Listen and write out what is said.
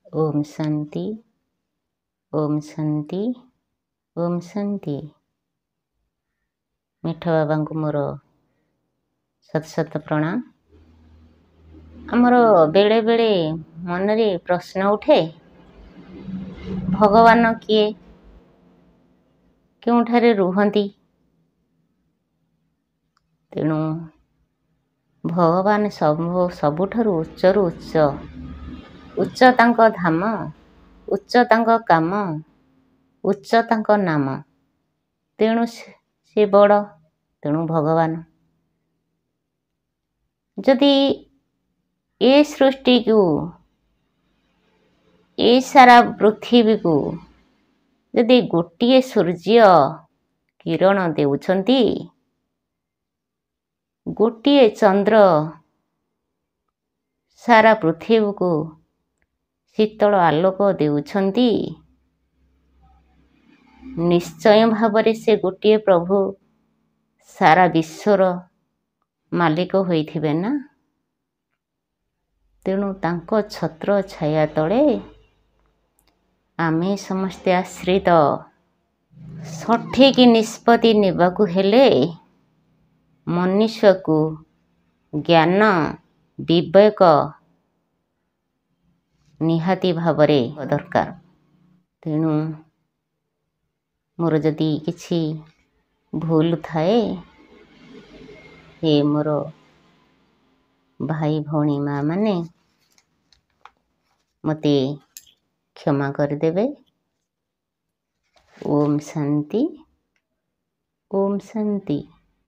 ओम शांति ओम शांति ओम शांति। मिठ बाबा को मोर शत शत प्रणाम। आमर बेले बेले मन रे प्रश्न उठे, भगवान किए, केउठारे रुहंती। तेणु भगवान सबुठारु उच्चरु उच्च, उच्च तांको धाम, उच्च तांको काम, उच्च तांको नाम। तेणु से बड़, तेणु भगवान। जदि ए सृष्टि को, ए सारा पृथ्वी को जदि गोटे सूर्य किरण देउछंती, गोटे चंद्र सारा पृथ्वी को शीतल आलोक देउछंती, निश्चय भावरे से गोटे प्रभु सारा विश्वर मालिक होइथिबे ना। तेणु तांको छत्र छाया तले आमे समस्ते आश्रित। सठिक निष्पत्ति नेबाकू हेले मनुष्य को ज्ञान विवेक निहाती भावरे दरकार। तेणु मोर जदि किछि भूल थाए, हे मोर भाई भौणी माँ माने मते क्षमा कर देबे। ओम शांति ओम शांति।